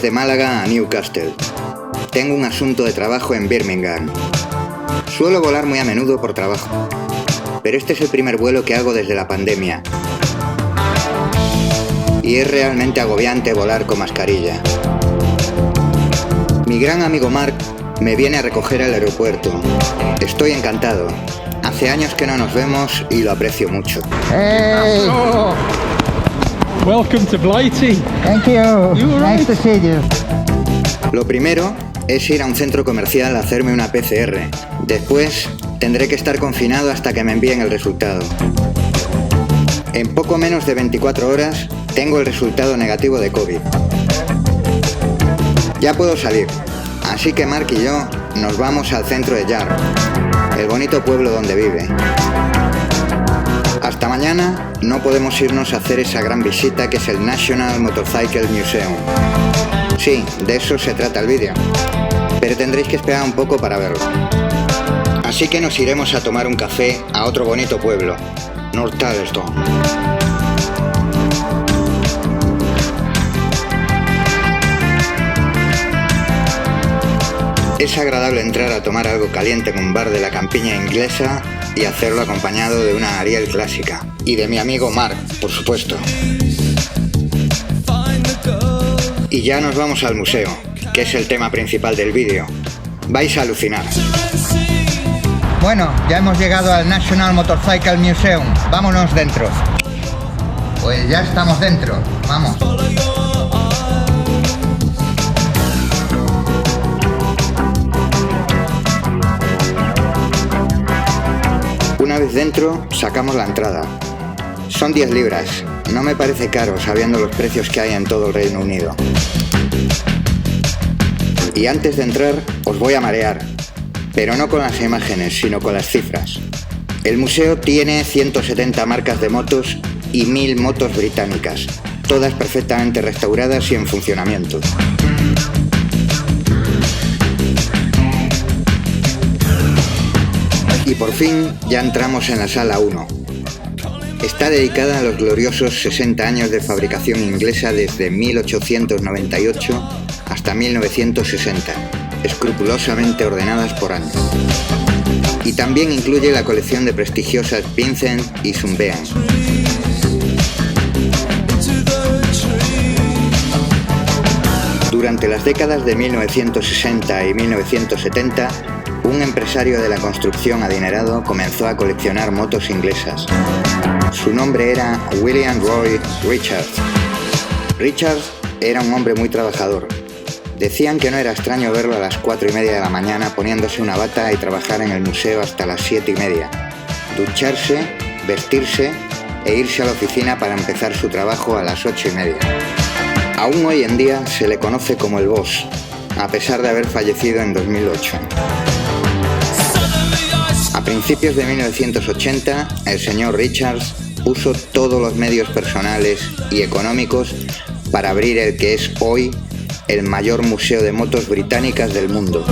desde Málaga a Newcastle. Tengo un asunto de trabajo en Birmingham. Suelo volar muy a menudo por trabajo, pero este es el primer vuelo que hago desde la pandemia. Y es realmente agobiante volar con mascarilla. Mi gran amigo Mark me viene a recoger al aeropuerto. Estoy encantado. Hace años que no nos vemos y lo aprecio mucho. Hey! Oh, welcome to Blighty. Thank you. Nice to see you. Lo primero es ir a un centro comercial a hacerme una PCR. Después tendré que estar confinado hasta que me envíen el resultado. En poco menos de 24 horas tengo el resultado negativo de COVID. Ya puedo salir, así que Mark y yo nos vamos al centro de Yard, el bonito pueblo donde vive. Hasta mañana no podemos irnos a hacer esa gran visita que es el National Motorcycle Museum. Sí, de eso se trata el vídeo, pero tendréis que esperar un poco para verlo. Así que nos iremos a tomar un café a otro bonito pueblo, North Charleston. Es agradable entrar a tomar algo caliente en un bar de la campiña inglesa y hacerlo acompañado de una Ariel clásica. Y de mi amigo Mark, por supuesto. Y ya nos vamos al museo, que es el tema principal del vídeo. Vais a alucinar. Bueno, ya hemos llegado al National Motorcycle Museum. Vámonos dentro. Pues ya estamos dentro. Vamos. Una vez dentro, sacamos la entrada. Son 10 libras. No me parece caro sabiendo los precios que hay en todo el Reino Unido. Y antes de entrar, os voy a marear. Pero no con las imágenes, sino con las cifras. El museo tiene 170 marcas de motos y 1000 motos británicas, todas perfectamente restauradas y en funcionamiento. Y por fin ya entramos en la sala 1. Está dedicada a los gloriosos 60 años de fabricación inglesa desde 1898 hasta 1960, escrupulosamente ordenadas por año. Y también incluye la colección de prestigiosas Vincent y Sunbeam. Durante las décadas de 1960 y 1970, un empresario de la construcción adinerado comenzó a coleccionar motos inglesas. Su nombre era William Roy Richards. Richards era un hombre muy trabajador. Decían que no era extraño verlo a las 4:30 de la mañana poniéndose una bata y trabajar en el museo hasta las 7:30, ducharse, vestirse e irse a la oficina para empezar su trabajo a las 8:30. Aún hoy en día se le conoce como el Boss, a pesar de haber fallecido en 2008. A principios de 1980, el señor Richards puso todos los medios personales y económicos para abrir el que es hoy el mayor museo de motos británicas del mundo.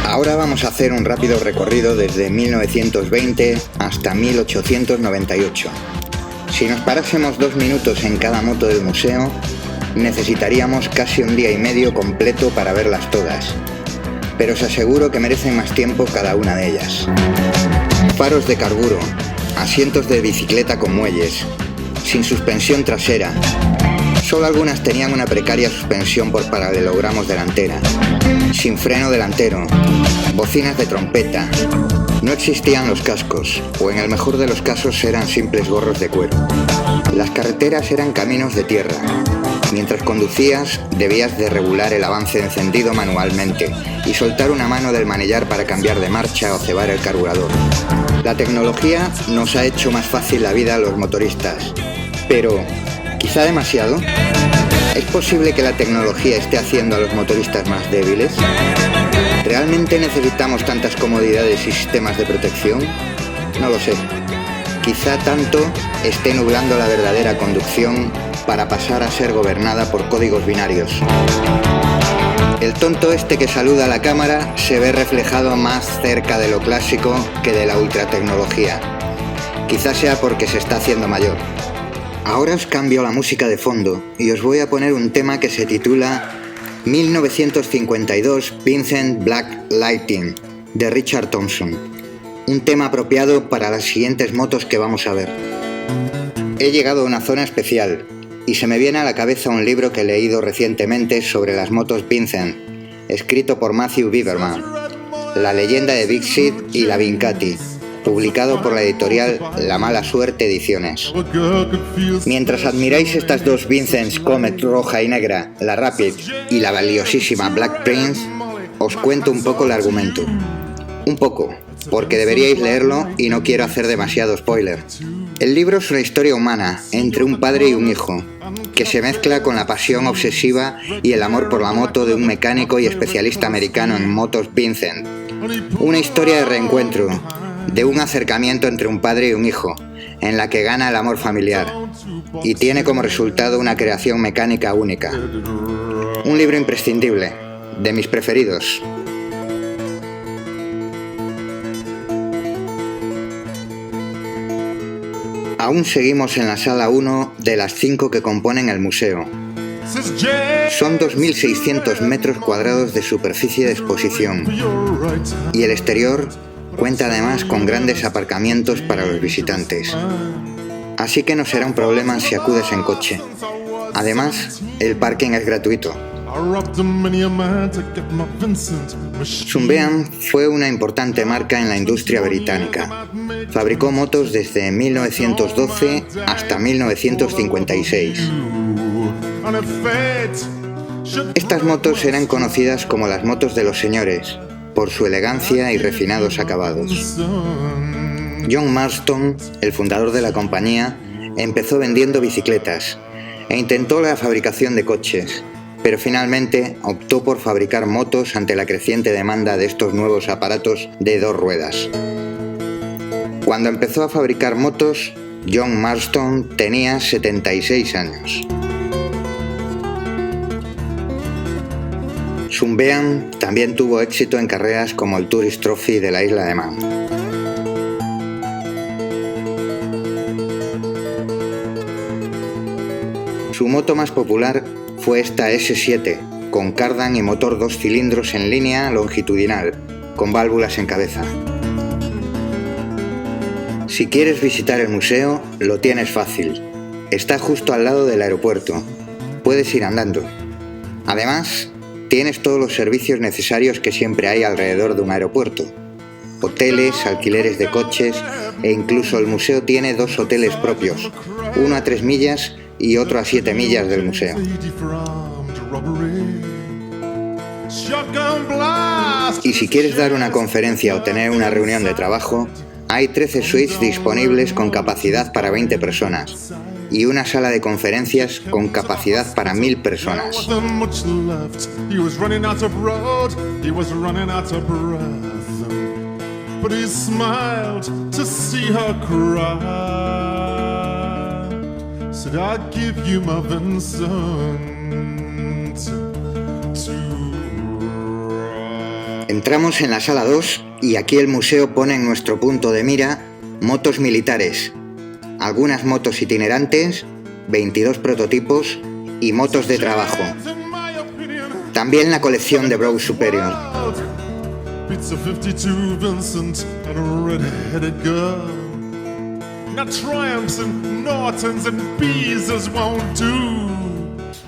Ahora vamos a hacer un rápido recorrido desde 1920 hasta 1898. Si nos parásemos 2 minutos en cada moto del museo, necesitaríamos casi un día y medio completo para verlas todas. Pero os aseguro que merecen más tiempo cada una de ellas. Faros de carburo, asientos de bicicleta con muelles, sin suspensión trasera. Solo algunas tenían una precaria suspensión por paralelogramos delantera, sin freno delantero, bocinas de trompeta. No existían los cascos, o en el mejor de los casos eran simples gorros de cuero. Las carreteras eran caminos de tierra. Mientras conducías, debías de regular el avance encendido manualmente y soltar una mano del manillar para cambiar de marcha o cebar el carburador. La tecnología nos ha hecho más fácil la vida a los motoristas, pero ¿quizá demasiado? ¿Es posible que la tecnología esté haciendo a los motoristas más débiles? ¿Realmente necesitamos tantas comodidades y sistemas de protección? No lo sé. Quizá tanto esté nublando la verdadera conducción para pasar a ser gobernada por códigos binarios. El tonto este que saluda a la cámara se ve reflejado más cerca de lo clásico que de la ultratecnología. Quizás sea porque se está haciendo mayor. Ahora os cambio la música de fondo y os voy a poner un tema que se titula 1952 Vincent Black Lightning de Richard Thompson, un tema apropiado para las siguientes motos que vamos a ver. He llegado a una zona especial y se me viene a la cabeza un libro que he leído recientemente sobre las motos Vincent, escrito por Matthew Biberman, La leyenda de Big Sid y la Vincati, publicado por la editorial La Mala Suerte Ediciones. Mientras admiráis estas dos Vincents Comet roja y negra, la Rapid y la valiosísima Black Prince, os cuento un poco el argumento. Un poco, porque deberíais leerlo y no quiero hacer demasiado spoiler. El libro es una historia humana entre un padre y un hijo, que se mezcla con la pasión obsesiva y el amor por la moto de un mecánico y especialista americano en motos Vincent. Una historia de reencuentro, de un acercamiento entre un padre y un hijo, en la que gana el amor familiar, y tiene como resultado una creación mecánica única. Un libro imprescindible, de mis preferidos. Aún seguimos en la sala 1 de las 5 que componen el museo. Son 2.600 metros cuadrados de superficie de exposición, y el exterior cuenta además con grandes aparcamientos para los visitantes. Así que no será un problema si acudes en coche. Además, el parking es gratuito. Sunbeam fue una importante marca en la industria británica. Fabricó motos desde 1912 hasta 1956. Estas motos eran conocidas como las motos de los señores, por su elegancia y refinados acabados. John Marston, el fundador de la compañía, empezó vendiendo bicicletas e intentó la fabricación de coches, pero finalmente optó por fabricar motos ante la creciente demanda de estos nuevos aparatos de 2 ruedas. Cuando empezó a fabricar motos, John Marston tenía 76 años. Sunbeam también tuvo éxito en carreras como el Tourist Trophy de la isla de Man. Su moto más popular fue esta S7, con cardan y motor 2 cilindros en línea longitudinal, con válvulas en cabeza. Si quieres visitar el museo, lo tienes fácil. Está justo al lado del aeropuerto. Puedes ir andando. Además, tienes todos los servicios necesarios que siempre hay alrededor de un aeropuerto. Hoteles, alquileres de coches e incluso el museo tiene 2 hoteles propios, uno a 3 millas y otro a 7 millas del museo. Y si quieres dar una conferencia o tener una reunión de trabajo, hay 13 suites disponibles con capacidad para 20 personas y una sala de conferencias con capacidad para 1000 personas. Entramos en la sala 2 y aquí el museo pone en nuestro punto de mira motos militares, algunas motos itinerantes, 22 prototipos y motos de trabajo. También la colección de Brose Superior.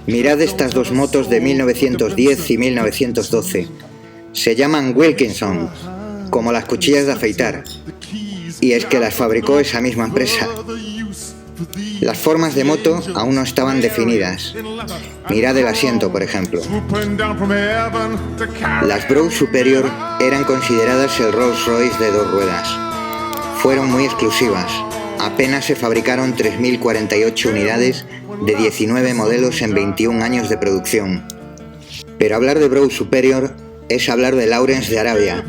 Mirad estas 2 motos de 1910 y 1912. Se llaman Wilkinson, como las cuchillas de afeitar, y es que las fabricó esa misma empresa. Las formas de moto aún no estaban definidas. Mirad el asiento, por ejemplo. Las Brose Superior eran consideradas el Rolls Royce de 2 ruedas. Fueron muy exclusivas. Apenas se fabricaron 3.048 unidades de 19 modelos en 21 años de producción. Pero hablar de Brose Superior es hablar de Lawrence de Arabia,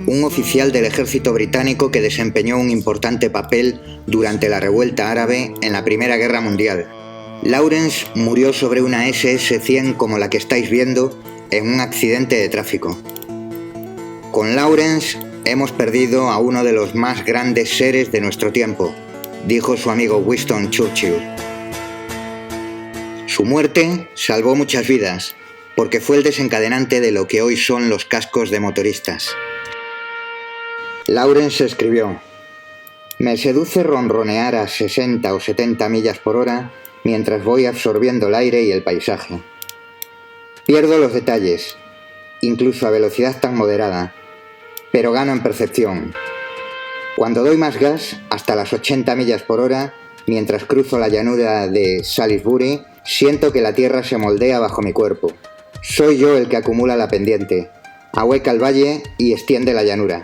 un oficial del ejército británico que desempeñó un importante papel durante la revuelta árabe en la Primera Guerra Mundial. Lawrence murió sobre una SS-100 como la que estáis viendo en un accidente de tráfico. Con Lawrence hemos perdido a uno de los más grandes seres de nuestro tiempo, dijo su amigo Winston Churchill. Su muerte salvó muchas vidas, porque fue el desencadenante de lo que hoy son los cascos de motoristas. Lawrence escribió: «Me seduce ronronear a 60 o 70 millas por hora mientras voy absorbiendo el aire y el paisaje. Pierdo los detalles, incluso a velocidad tan moderada, pero gano en percepción. Cuando doy más gas, hasta las 80 millas por hora, mientras cruzo la llanura de Salisbury, siento que la tierra se moldea bajo mi cuerpo. Soy yo el que acumula la pendiente, ahueca el valle y extiende la llanura.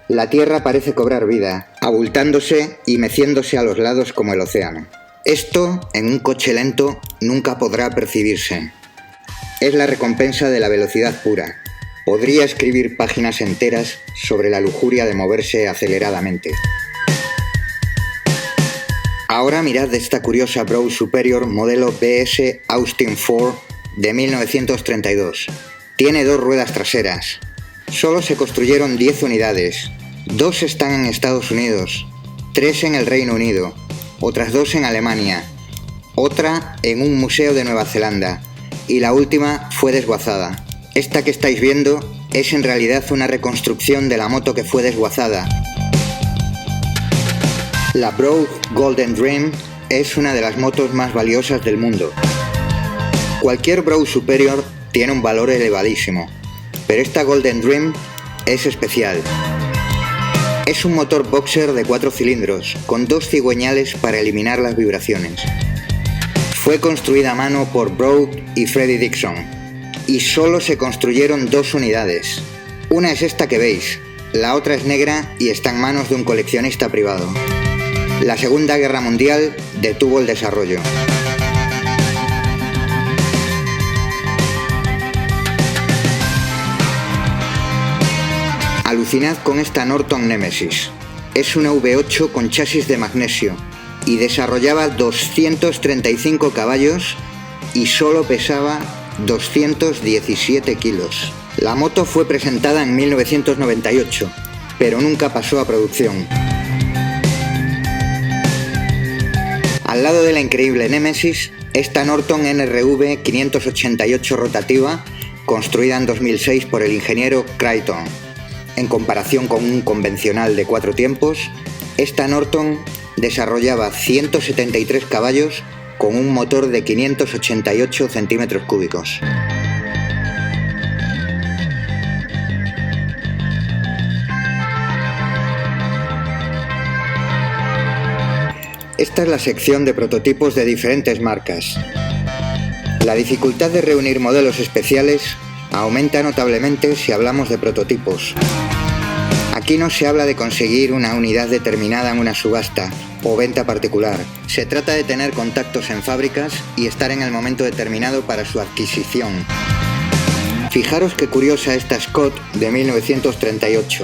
La tierra parece cobrar vida, abultándose y meciéndose a los lados como el océano. Esto, en un coche lento, nunca podrá percibirse. Es la recompensa de la velocidad pura. Podría escribir páginas enteras sobre la lujuria de moverse aceleradamente». Ahora mirad esta curiosa Brough Superior modelo BS Austin 4 de 1932. Tiene 2 ruedas traseras. Solo se construyeron 10 unidades. 2 están en Estados Unidos, 3 en el Reino Unido, otras 2 en Alemania, otra en un museo de Nueva Zelanda y la última fue desguazada. Esta que estáis viendo es en realidad una reconstrucción de la moto que fue desguazada. La Brough Golden Dream es una de las motos más valiosas del mundo. Cualquier Brough Superior tiene un valor elevadísimo, pero esta Golden Dream es especial. Es un motor boxer de 4 cilindros, con 2 cigüeñales para eliminar las vibraciones. Fue construida a mano por Brough y Freddie Dixon, y solo se construyeron 2 unidades. Una es esta que veis, la otra es negra y está en manos de un coleccionista privado. La Segunda Guerra Mundial detuvo el desarrollo. Alucinad con esta Norton Nemesis. Es una V8 con chasis de magnesio y desarrollaba 235 caballos y solo pesaba 217 kilos. La moto fue presentada en 1998, pero nunca pasó a producción. Al lado de la increíble Nemesis, esta Norton NRV 588 rotativa, construida en 2006 por el ingeniero Creighton. En comparación con un convencional de 4 tiempos, esta Norton desarrollaba 173 caballos con un motor de 588 centímetros cúbicos. Esta es la sección de prototipos de diferentes marcas. La dificultad de reunir modelos especiales aumenta notablemente si hablamos de prototipos. Aquí no se habla de conseguir una unidad determinada en una subasta o venta particular. Se trata de tener contactos en fábricas y estar en el momento determinado para su adquisición. Fijaros qué curiosa esta Scott de 1938.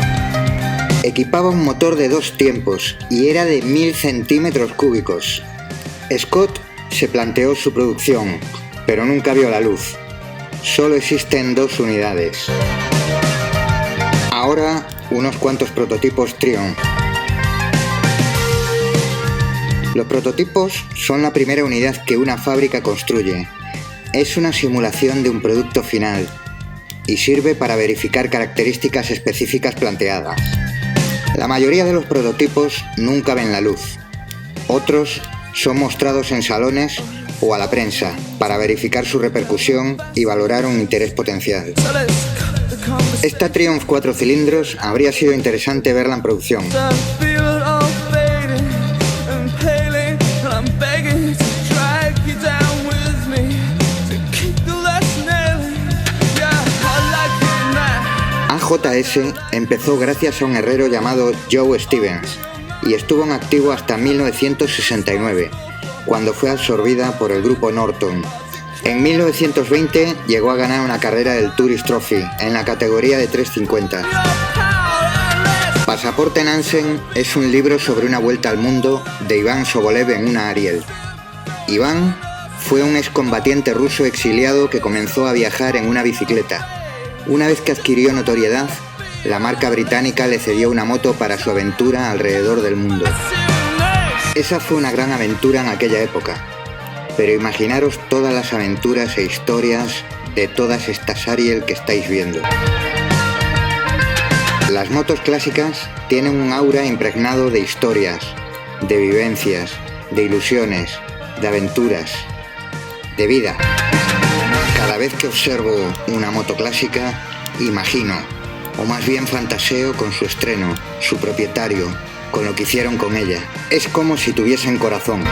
Equipaba un motor de 2 tiempos y era de 1000 centímetros cúbicos. Scott se planteó su producción, pero nunca vio la luz. Solo existen 2 unidades. Ahora, unos cuantos prototipos Triumph. Los prototipos son la primera unidad que una fábrica construye. Es una simulación de un producto final y sirve para verificar características específicas planteadas. La mayoría de los prototipos nunca ven la luz. Otros son mostrados en salones o a la prensa para verificar su repercusión y valorar un interés potencial. Esta Triumph 4 cilindros habría sido interesante verla en producción. AJS empezó gracias a un herrero llamado Joe Stevens y estuvo en activo hasta 1969, cuando fue absorbida por el grupo Norton. En 1920 llegó a ganar una carrera del Tourist Trophy en la categoría de 350. Pasaporte Nansen es un libro sobre una vuelta al mundo de Iván Sobolev en una Ariel. Iván fue un excombatiente ruso exiliado que comenzó a viajar en una bicicleta. Una vez que adquirió notoriedad, la marca británica le cedió una moto para su aventura alrededor del mundo. Esa fue una gran aventura en aquella época. pero imaginaros todas las aventuras e historias de todas estas Ariel que estáis viendo. Las motos clásicas tienen un aura impregnado de historias, de vivencias, de ilusiones, de aventuras, de vida. Cada vez que observo una moto clásica, imagino, o más bien fantaseo con su estreno, su propietario, con lo que hicieron con ella. Es como si tuviesen corazón.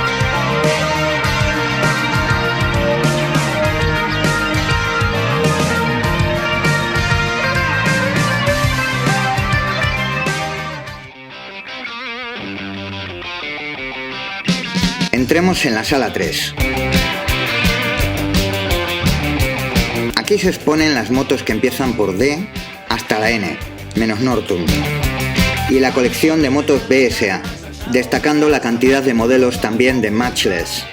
Entremos en la sala 3. Aquí se exponen las motos que empiezan por D hasta la N, menos Norton, y la colección de motos BSA, destacando la cantidad de modelos también de Matchless.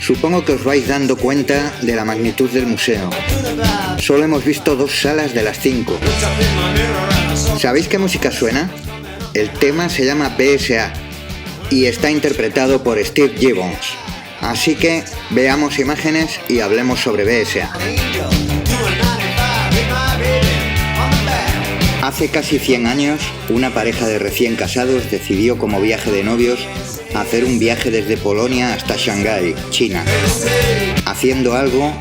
Supongo que os vais dando cuenta de la magnitud del museo. Solo hemos visto 2 salas de las 5. ¿Sabéis qué música suena? El tema se llama BSA y está interpretado por Steve Gibbons. Así que veamos imágenes y hablemos sobre BSA. Hace casi 100 años, una pareja de recién casados decidió como viaje de novios hacer un viaje desde Polonia hasta Shanghái, China, haciendo algo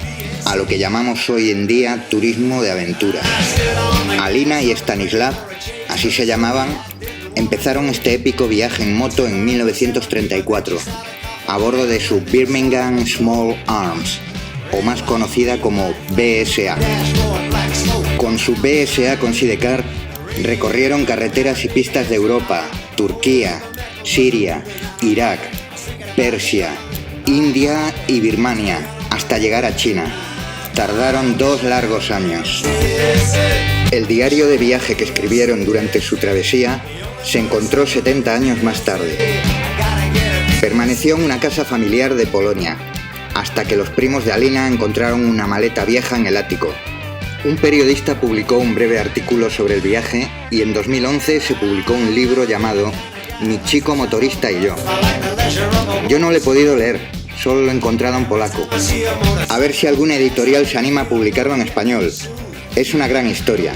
a lo que llamamos hoy en día turismo de aventura. Alina y Stanislav, así se llamaban, empezaron este épico viaje en moto en 1934, a bordo de su Birmingham Small Arms, o más conocida como BSA. Con su BSA con sidecar recorrieron carreteras y pistas de Europa, Turquía, Siria, Irak, Persia, India y Birmania, hasta llegar a China. Tardaron 2 largos años. El diario de viaje que escribieron durante su travesía se encontró 70 años más tarde. Permaneció en una casa familiar de Polonia, hasta que los primos de Alina encontraron una maleta vieja en el ático. Un periodista publicó un breve artículo sobre el viaje y en 2011 se publicó un libro llamado Mi chico motorista y yo. Yo no lo he podido leer, solo lo he encontrado en polaco. A ver si alguna editorial se anima a publicarlo en español. Es una gran historia.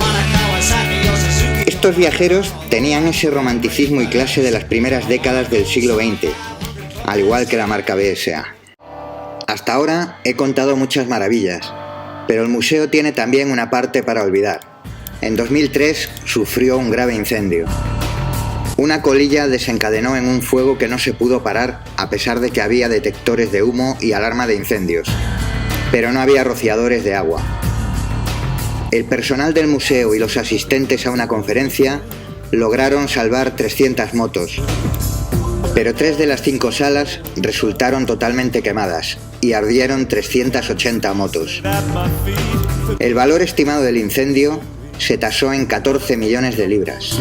Estos viajeros tenían ese romanticismo y clase de las primeras décadas del siglo XX, al igual que la marca BSA. Hasta ahora he contado muchas maravillas, pero el museo tiene también una parte para olvidar. En 2003 sufrió un grave incendio. Una colilla desencadenó en un fuego que no se pudo parar a pesar de que había detectores de humo y alarma de incendios, pero no había rociadores de agua. El personal del museo y los asistentes a una conferencia lograron salvar 300 motos, pero 3 de las 5 salas resultaron totalmente quemadas y ardieron 380 motos. El valor estimado del incendio se tasó en 14 millones de libras.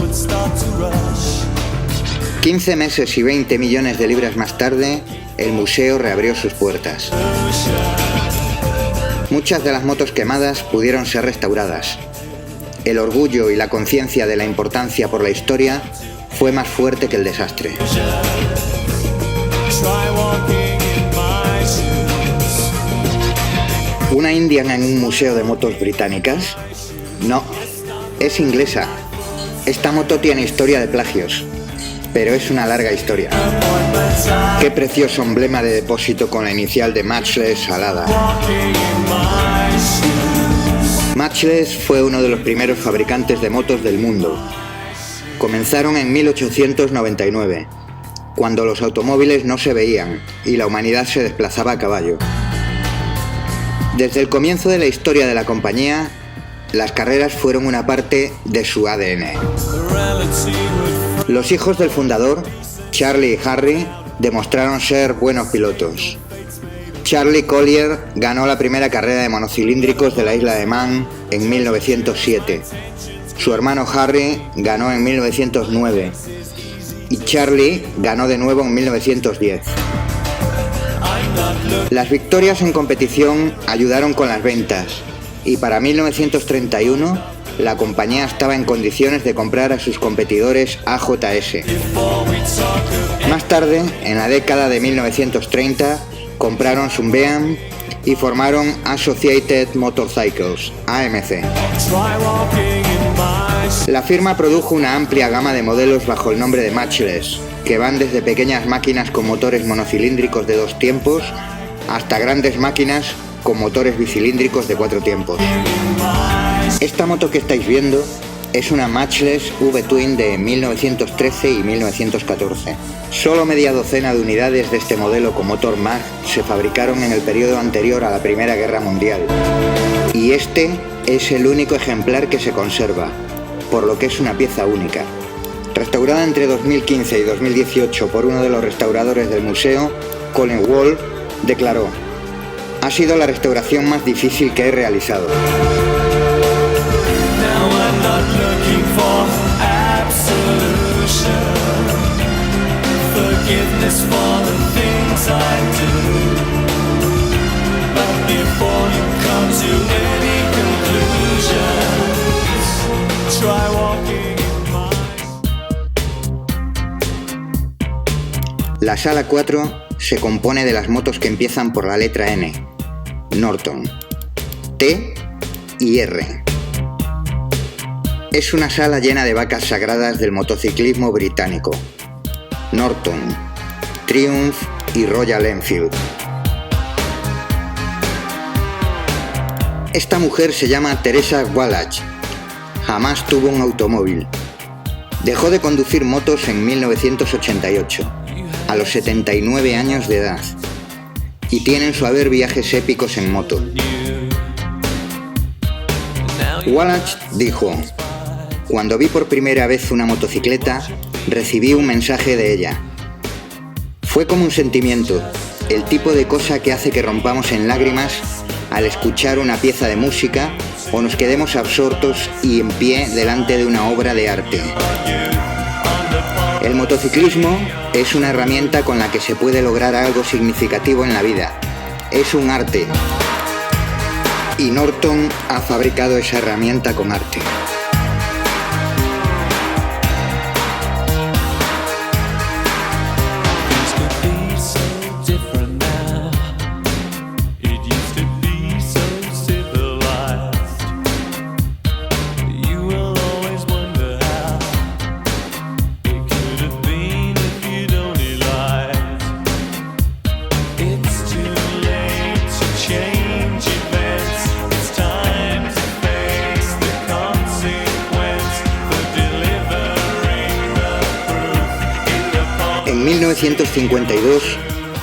15 meses y 20 millones de libras más tarde, el museo reabrió sus puertas. Muchas de las motos quemadas pudieron ser restauradas. El orgullo y la conciencia de la importancia por la historia fue más fuerte que el desastre. ¿Una Indian en un museo de motos británicas? No, es inglesa. Esta moto tiene historia de plagios, pero es una larga historia. Qué precioso emblema de depósito con la inicial de Matchless alada. Matchless fue uno de los primeros fabricantes de motos del mundo. Comenzaron en 1899, cuando los automóviles no se veían y la humanidad se desplazaba a caballo. Desde el comienzo de la historia de la compañía, las carreras fueron una parte de su ADN. Los hijos del fundador, Charlie y Harry, demostraron ser buenos pilotos. Charlie Collier ganó la primera carrera de monocilíndricos de la isla de Man en 1907. Su hermano Harry ganó en 1909 y Charlie ganó de nuevo en 1910. Las victorias en competición ayudaron con las ventas y para 1931 la compañía estaba en condiciones de comprar a sus competidores AJS. Más tarde, en la década de 1930, compraron Sunbeam y formaron Associated Motorcycles, AMC. La firma produjo una amplia gama de modelos bajo el nombre de Matchless, que van desde pequeñas máquinas con motores monocilíndricos de 2 tiempos hasta grandes máquinas con motores bicilíndricos de 4 tiempos. Esta moto que estáis viendo es una Matchless V-Twin de 1913 y 1914. Solo media docena de unidades de este modelo con motor MAG se fabricaron en el periodo anterior a la Primera Guerra Mundial. Y este es el único ejemplar que se conserva, por lo que es una pieza única. Restaurada entre 2015 y 2018 por uno de los restauradores del museo, Colin Wall, declaró: "Ha sido la restauración más difícil que he realizado". La sala 4 se compone de las motos que empiezan por la letra N, Norton, T y R. Es una sala llena de vacas sagradas del motociclismo británico: Norton, Triumph y Royal Enfield. Esta mujer se llama Teresa Wallach. Jamás tuvo un automóvil. Dejó de conducir motos en 1988, a los 79 años de edad, y tiene en su haber viajes épicos en moto. Wallach dijo: "Cuando vi por primera vez una motocicleta, recibí un mensaje de ella. Fue como un sentimiento, el tipo de cosa que hace que rompamos en lágrimas al escuchar una pieza de música o nos quedemos absortos y en pie delante de una obra de arte. El motociclismo es una herramienta con la que se puede lograr algo significativo en la vida. Es un arte. Y Norton ha fabricado esa herramienta con arte". En 1952,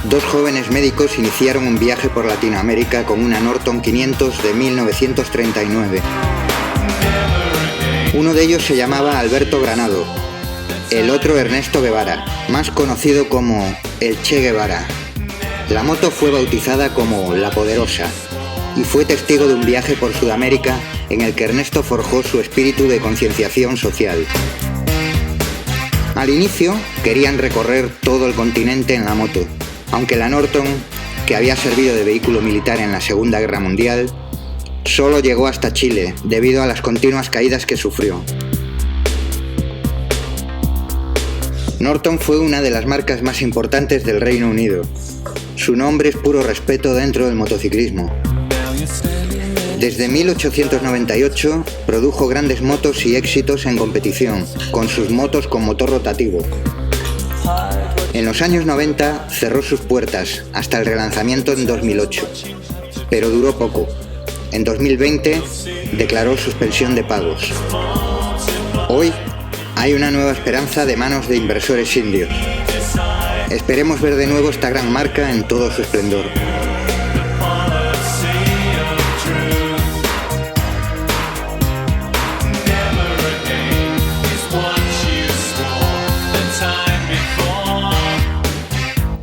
2 jóvenes médicos iniciaron un viaje por Latinoamérica con una Norton 500 de 1939. Uno de ellos se llamaba Alberto Granado, el otro Ernesto Guevara, más conocido como el Che Guevara. La moto fue bautizada como La Poderosa y fue testigo de un viaje por Sudamérica en el que Ernesto forjó su espíritu de concienciación social. Al inicio querían recorrer todo el continente en la moto, aunque la Norton, que había servido de vehículo militar en la Segunda Guerra Mundial, solo llegó hasta Chile debido a las continuas caídas que sufrió. Norton fue una de las marcas más importantes del Reino Unido. Su nombre es puro respeto dentro del motociclismo. Desde 1898 produjo grandes motos y éxitos en competición, con sus motos con motor rotativo. En los años 90 cerró sus puertas hasta el relanzamiento en 2008, pero duró poco. En 2020 declaró suspensión de pagos. Hoy hay una nueva esperanza de manos de inversores indios. Esperemos ver de nuevo esta gran marca en todo su esplendor.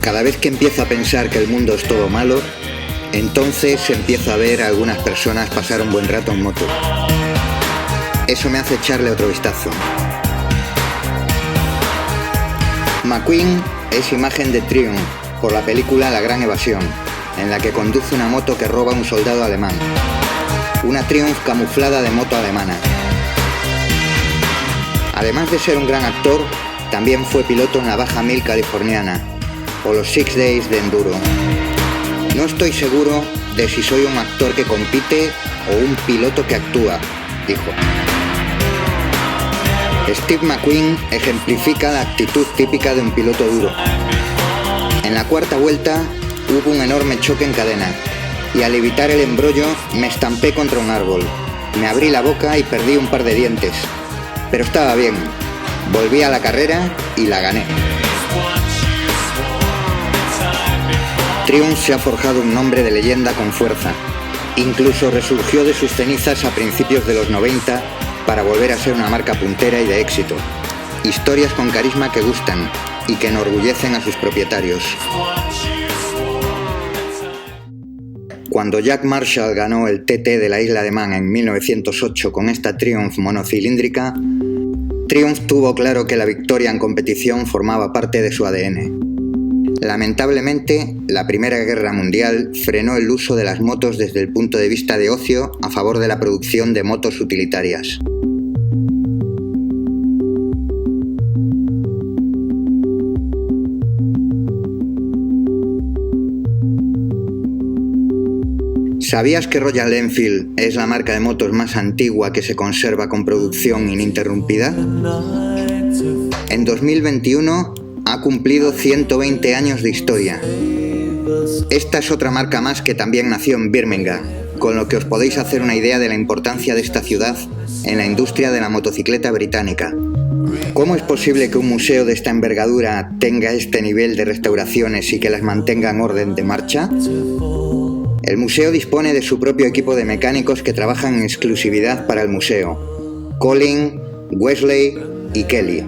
Cada vez que empiezo a pensar que el mundo es todo malo, entonces empiezo a ver a algunas personas pasar un buen rato en moto. Eso me hace echarle otro vistazo. McQueen es imagen de Triumph por la película La Gran Evasión, en la que conduce una moto que roba a un soldado alemán. Una Triumph camuflada de moto alemana. Además de ser un gran actor, también fue piloto en la Baja Mil californiana o los 6 Days de enduro. No estoy seguro de si soy un actor que compite o un piloto que actúa, dijo. Steve McQueen ejemplifica la actitud típica de un piloto duro. En la cuarta vuelta hubo un enorme choque en cadena y al evitar el embrollo me estampé contra un árbol. Me abrí la boca y perdí un par de dientes, pero estaba bien. Volví a la carrera y la gané. Triumph se ha forjado un nombre de leyenda con fuerza. Incluso resurgió de sus cenizas a principios de los 90 para volver a ser una marca puntera y de éxito. Historias con carisma que gustan y que enorgullecen a sus propietarios. Cuando Jack Marshall ganó el TT de la Isla de Man en 1908 con esta Triumph monocilíndrica, Triumph tuvo claro que la victoria en competición formaba parte de su ADN. Lamentablemente, la Primera Guerra Mundial frenó el uso de las motos desde el punto de vista de ocio a favor de la producción de motos utilitarias. ¿Sabías que Royal Enfield es la marca de motos más antigua que se conserva con producción ininterrumpida? En 2021 ha cumplido 120 años de historia. Esta es otra marca más que también nació en Birmingham, con lo que os podéis hacer una idea de la importancia de esta ciudad en la industria de la motocicleta británica. ¿Cómo es posible que un museo de esta envergadura tenga este nivel de restauraciones y que las mantenga en orden de marcha? El museo dispone de su propio equipo de mecánicos que trabajan en exclusividad para el museo: Colin, Wesley y Kelly.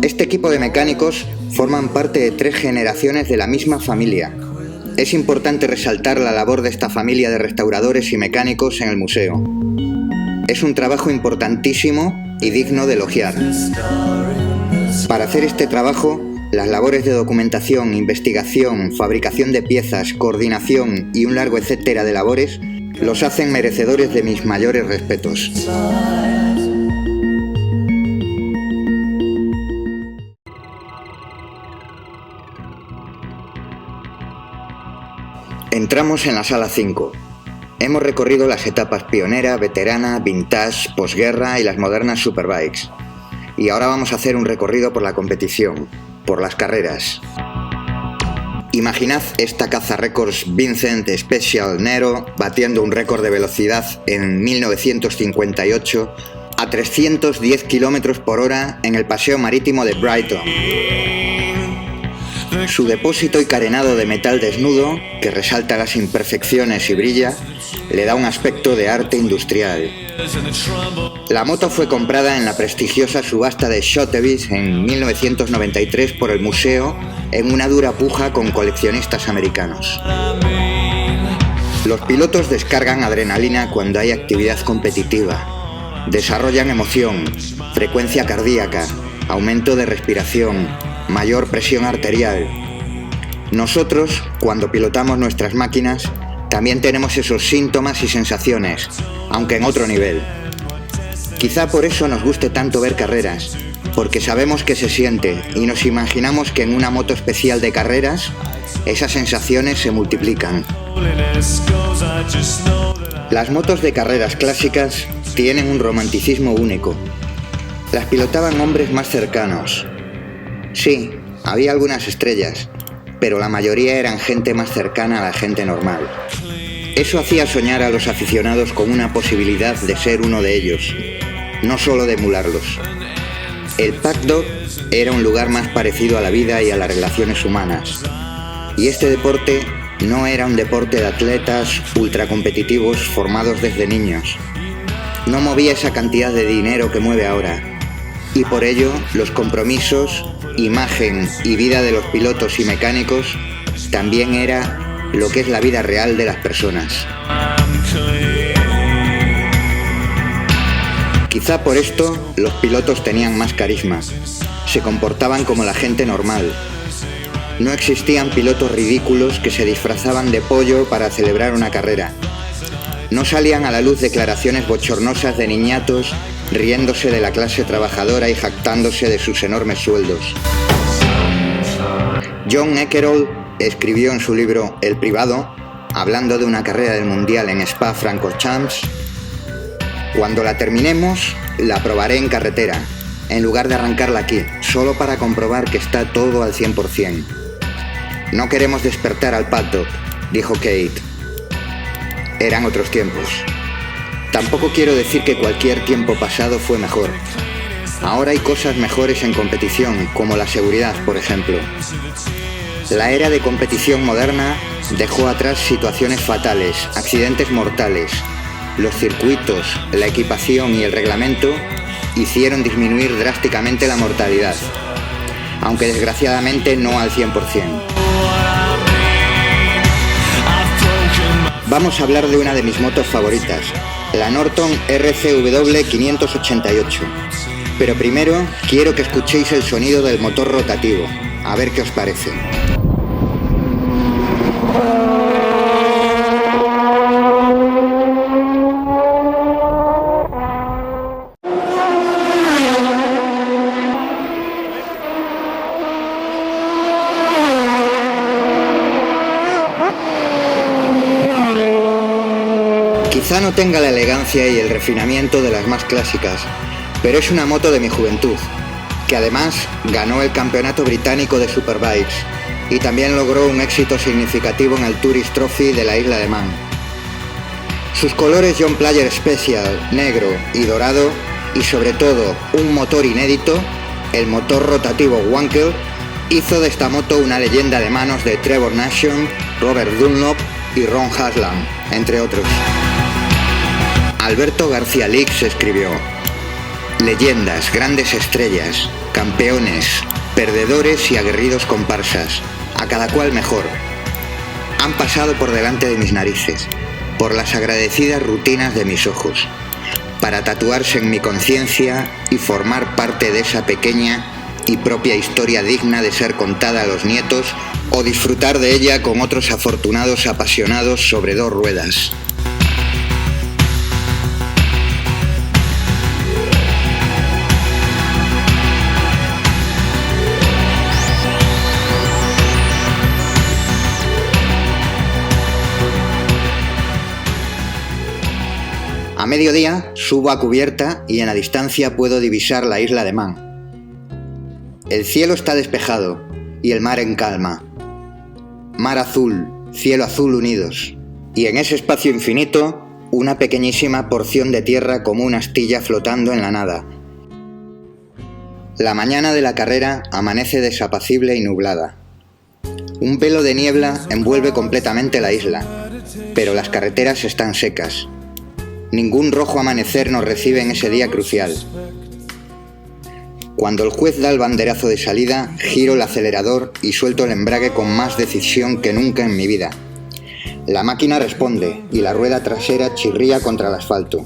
Este equipo de mecánicos forman parte de 3 generaciones de la misma familia. Es importante resaltar la labor de esta familia de restauradores y mecánicos en el museo. Es un trabajo importantísimo y digno de elogiar. Para hacer este trabajo, las labores de documentación, investigación, fabricación de piezas, coordinación y un largo etcétera de labores los hacen merecedores de mis mayores respetos. Entramos en la sala 5. Hemos recorrido las etapas pionera, veterana, vintage, posguerra y las modernas superbikes. Y ahora vamos a hacer un recorrido por la competición, por las carreras. Imaginad esta caza récords Vincent Special Nero batiendo un récord de velocidad en 1958 a 310 km por hora en el paseo marítimo de Brighton. Su depósito y carenado de metal desnudo, que resalta las imperfecciones y brilla, le da un aspecto de arte industrial. La moto fue comprada en la prestigiosa subasta de Sotheby's en 1993 por el museo en una dura puja con coleccionistas americanos. Los pilotos descargan adrenalina cuando hay actividad competitiva. Desarrollan emoción, frecuencia cardíaca, aumento de respiración, mayor presión arterial. Nosotros, cuando pilotamos nuestras máquinas, también tenemos esos síntomas y sensaciones, aunque en otro nivel. Quizá por eso nos guste tanto ver carreras, porque sabemos que se siente y nos imaginamos que en una moto especial de carreras, esas sensaciones se multiplican. Las motos de carreras clásicas tienen un romanticismo único. Las pilotaban hombres más cercanos. Sí, había algunas estrellas, pero la mayoría eran gente más cercana a la gente normal. Eso hacía soñar a los aficionados con una posibilidad de ser uno de ellos, no solo de emularlos. El paddock era un lugar más parecido a la vida y a las relaciones humanas. Y este deporte no era un deporte de atletas ultracompetitivos formados desde niños. No movía esa cantidad de dinero que mueve ahora. Y por ello, los compromisos, imagen y vida de los pilotos y mecánicos también era lo que es la vida real de las personas. Quizá por esto los pilotos tenían más carisma, se comportaban como la gente normal. No existían pilotos ridículos que se disfrazaban de pollo para celebrar una carrera. No salían a la luz declaraciones bochornosas de niñatos riéndose de la clase trabajadora y jactándose de sus enormes sueldos. John Eckerall escribió en su libro El Privado, hablando de una carrera del Mundial en Spa-Francorchamps: cuando la terminemos, la probaré en carretera, en lugar de arrancarla aquí, solo para comprobar que está todo al 100%. No queremos despertar al paddock, dijo Kate. Eran otros tiempos. Tampoco quiero decir que cualquier tiempo pasado fue mejor. Ahora hay cosas mejores en competición, como la seguridad, por ejemplo. La era de competición moderna dejó atrás situaciones fatales, accidentes mortales. Los circuitos, la equipación y el reglamento hicieron disminuir drásticamente la mortalidad, aunque desgraciadamente no al 100%. Vamos a hablar de una de mis motos favoritas, la Norton RCW 588. Pero primero quiero que escuchéis el sonido del motor rotativo, a ver qué os parece. Quizá no tenga la elegancia y el refinamiento de las más clásicas, pero es una moto de mi juventud, que además ganó el campeonato británico de Superbikes y también logró un éxito significativo en el Tourist Trophy de la isla de Man. Sus colores John Player Special, negro y dorado, y sobre todo un motor inédito, el motor rotativo Wankel, hizo de esta moto una leyenda de manos de Trevor Nation, Robert Dunlop y Ron Haslam, entre otros. Alberto García Lix escribió: leyendas, grandes estrellas, campeones, perdedores y aguerridos comparsas, a cada cual mejor, han pasado por delante de mis narices, por las agradecidas rutinas de mis ojos, para tatuarse en mi conciencia y formar parte de esa pequeña y propia historia digna de ser contada a los nietos o disfrutar de ella con otros afortunados apasionados sobre dos ruedas. A mediodía subo a cubierta y en la distancia puedo divisar la isla de Man. El cielo está despejado y el mar en calma. Mar azul, cielo azul unidos. Y en ese espacio infinito, una pequeñísima porción de tierra como una astilla flotando en la nada. La mañana de la carrera amanece desapacible y nublada. Un velo de niebla envuelve completamente la isla, pero las carreteras están secas. Ningún rojo amanecer nos recibe en ese día crucial. Cuando el juez da el banderazo de salida, giro el acelerador y suelto el embrague con más decisión que nunca en mi vida. La máquina responde y la rueda trasera chirría contra el asfalto.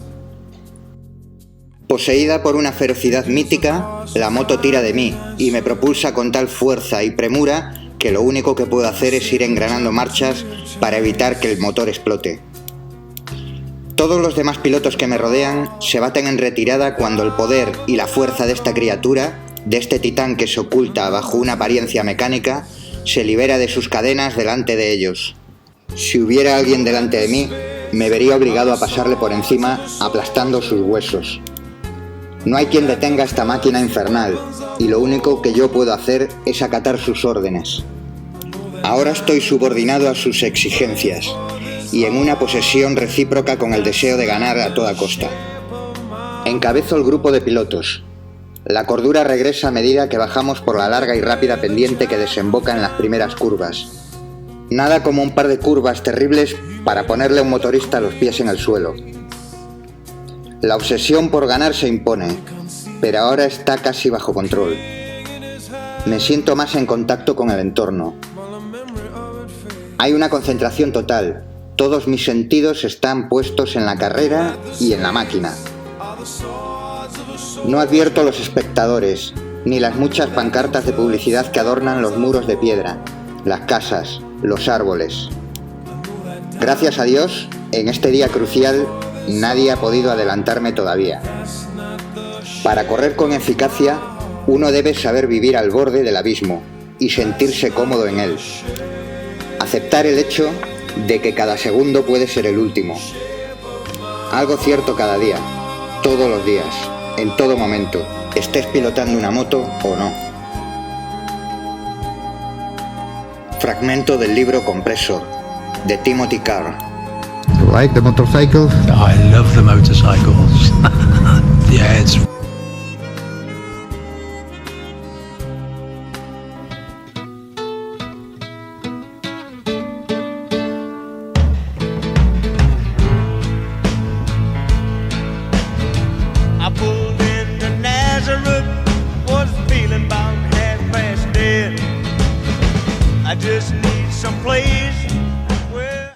Poseída por una ferocidad mítica, la moto tira de mí y me propulsa con tal fuerza y premura que lo único que puedo hacer es ir engranando marchas para evitar que el motor explote. Todos los demás pilotos que me rodean se baten en retirada cuando el poder y la fuerza de esta criatura, de este titán que se oculta bajo una apariencia mecánica, se libera de sus cadenas delante de ellos. Si hubiera alguien delante de mí, me vería obligado a pasarle por encima aplastando sus huesos. No hay quien detenga esta máquina infernal, y lo único que yo puedo hacer es acatar sus órdenes. Ahora estoy subordinado a sus exigencias, y en una posesión recíproca con el deseo de ganar a toda costa. Encabezo el grupo de pilotos. La cordura regresa a medida que bajamos por la larga y rápida pendiente que desemboca en las primeras curvas. Nada como un par de curvas terribles para ponerle a un motorista los pies en el suelo. La obsesión por ganar se impone, pero ahora está casi bajo control. Me siento más en contacto con el entorno. Hay una concentración total. Todos mis sentidos están puestos en la carrera y en la máquina. No advierto a los espectadores, ni las muchas pancartas de publicidad que adornan los muros de piedra, las casas, los árboles. Gracias a Dios, en este día crucial, nadie ha podido adelantarme todavía. Para correr con eficacia, uno debe saber vivir al borde del abismo y sentirse cómodo en él. Aceptar el hecho de que cada segundo puede ser el último. Algo cierto cada día, todos los días, en todo momento, estés pilotando una moto o no. Fragmento del libro Compressor, de Timothy Carr. You like the motorcycles? I love the motorcycles. Yeah, it's